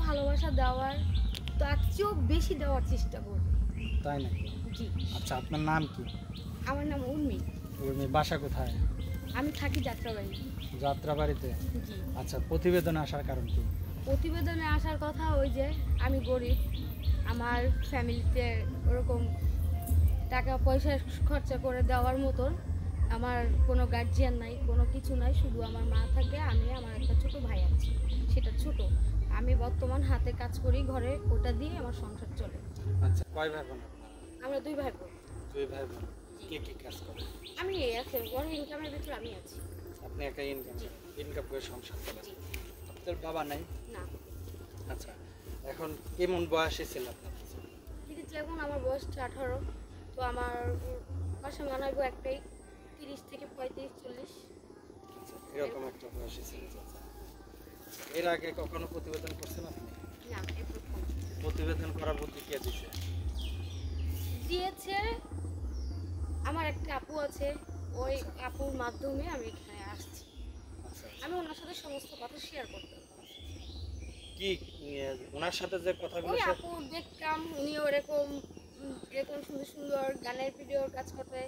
ভালোবাসা দেওয়ার তার চেয়েও বেশি দেওয়ার চেষ্টা করব। তাই নাকি? জি। আচ্ছা, আপনার নাম কি? আমার নাম উর্মি। উর্মি, বাসা কোথায়? আমি থাকি যাত্রাবাড়ি। যাত্রাবাড়িতে? জি। আচ্ছা, প্রতিবেদনে আসার কারণ কি? প্রতিবেদনে আসার কথা ওই যে আমি গরিব, আমার ফ্যামিলিতে ওরকম টাকা পয়সা খরচা করে দেওয়ার মতন আমার কোনো গার্জিয়ান নাই, কোনো কিছু নাই, শুধু আমার মা থাকে, আমি আমার একটা ছোট ভাই আছে, সেটা ছোট। আমি বর্তমান হাতে কাজ করি ঘরে, ওটা দিয়ে আমার সংসার চলে। আচ্ছা, কয় ভাই বোন আপনারা? আমরা দুই ভাই বোন। দুই ভাই বোন। কে কি কাজ করে? আমি আছে বড় ইনকামের ভিতরে আমি আছি। আপনি একা ইনকাম করে সংসার চালান? জি। আপনার বাবা নাই? না। আচ্ছা, এখন কেমন বয়সী ছিল আপনার? কিন্তু এখন আমার বয়স 18, তো আমার বাসা মানাইবো একটাই 30 থেকে 35-40। আচ্ছা, এরকম একটা বয়সী ছিল। আচ্ছা, এর আগে কখনো প্রতিবেদন করছেন আপনি? না, এই প্রথম। প্রতিবেদন করার বুদ্ধি কে দিছে? দিয়েছে আমার একটা আপু আছে, ওই আপুর মাধ্যমে আমি এখানে আসছি। আচ্ছা, আমি ওনার সাথে সমস্ত কথা শেয়ার করতাম। কি ওনার সাথে যে কথাগুলো ওই আপু দেখতাম, উনি এরকম সুন্দর সুন্দর গানের ভিডিওর কাজ করতে,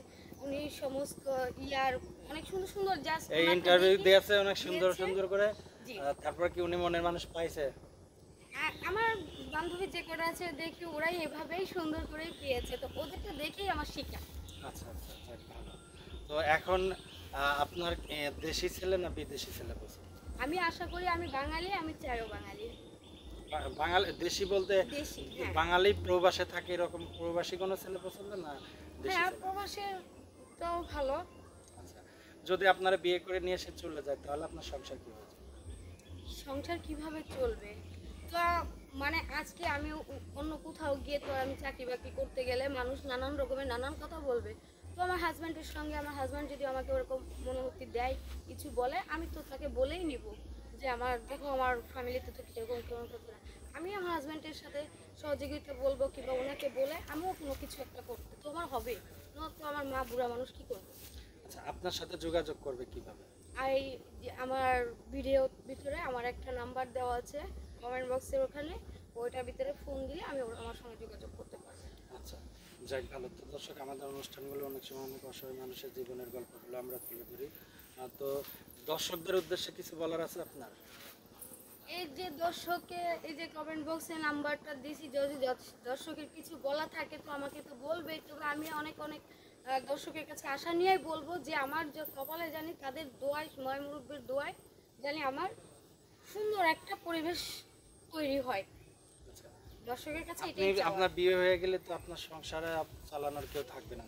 উনি সমস্ত ইয়ার অনেক সুন্দর সুন্দর জাস্ট এই ইন্টারভিউ দিয়েছে অনেক সুন্দর দিয়েছে। সুন্দর করে। জি। তারপর কি উনি মনের মানুষ পাইছে? আমার বান্ধবী যে কটা আছে দেখি ওরাই এভাবেই সুন্দর করে পেয়েছে, তো ওদেরটা দেখেই আমার শিক্ষা। আচ্ছা আচ্ছা, যাক ভালো। তো এখন আপনার দেশি ছেলে না বিদেশি ছেলে পছন্দ? আমি আশা করি আমি বাঙালি, আমি চাইও বাঙালি। বাঙালি দেশি বলতে দেশি, হ্যাঁ। বাঙালি প্রবাসে থাকে এরকম প্রবাসী কোনো ছেলে পছন্দ না দেশি হ্যাঁ, ছেলে? প্রবাসের তো ভালো। আচ্ছা, যদি আপনারা বিয়ে করে নিয়ে এসে চলে যায় তাহলে আপনার সংসার কি হবে? সংসার কিভাবে চলবে? তো মানে আজকে আমি অন্য কোথাও গিয়ে তো আমি চাকরি বাকরি করতে গেলে মানুষ নানান রকমের নানান কথা বলবে। তো আমার হাজব্যান্ডের সঙ্গে আমার হাজব্যান্ড যদি আমাকে ওরকম মনোমুক্তি দেয়, কিছু বলে, আমি তো তাকে বলেই নিব যে আমার দেখো আমার ফ্যামিলিতে তো এরকম কেমন করতে না। আমি আমার হাজব্যান্ডের সাথে সহযোগিতা বলবো কিংবা ওনাকে বলে আমিও কোনো কিছু একটা করতে তো আমার হবে, নয়তো আমার মা বুড়া মানুষ কি করবে। আচ্ছা, আপনার সাথে যোগাযোগ করবে কিভাবে? আর এই যে আমার ভিডিওর ভিতরে আমার একটা নাম্বার দেওয়া আছে কমেন্ট বক্সের ওখানে, ওইটার ভিতরে ফোন দিলে আমি আমার সঙ্গে যোগাযোগ করতে পারবো। আচ্ছা, যাক ভালো। তো দর্শক, আমাদের অনুষ্ঠানগুলো অনেক সময় অনেক অসহায় মানুষের জীবনের গল্পগুলো আমরা তুলে ধরি। তো দর্শকদের উদ্দেশ্যে কিছু বলার আছে আপনার? এই যে দর্শকে এই যে কমেন্ট বক্সে নাম্বারটা দিছি, যদি দর্শকের কিছু বলা থাকে তো আমাকে তো বলবেই, তবে আমি অনেক অনেক দর্শকের কাছে আশা নিয়েই বলবো যে আমার যে কপালে জানি তাদের দোয়ায়, ময় মুরব্বের দোয়ায় জানি আমার সুন্দর একটা পরিবেশ তৈরি হয়। আচ্ছা, দর্শকের কাছে আপনি এটাই চাওয়া। আপনার বিয়ে হয়ে গেলে তো আপনার সংসারে চালানোর কেউ থাকবে না,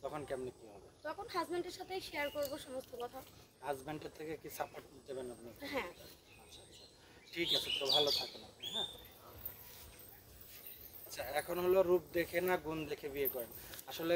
তখন কেমনে কি হবে? তখন হাজব্যান্ডের সাথেই শেয়ার করব সমস্ত কথা। হাজব্যান্ডের থেকে কি সাপোর্ট দেবেন আপনি? হ্যাঁ। আচ্ছা আচ্ছা, ঠিক আছে, তো ভালো থাকেন আপনি। হ্যাঁ, আচ্ছা, এখন হলো রূপ দেখে না গুণ দেখে বিয়ে করেন আসলে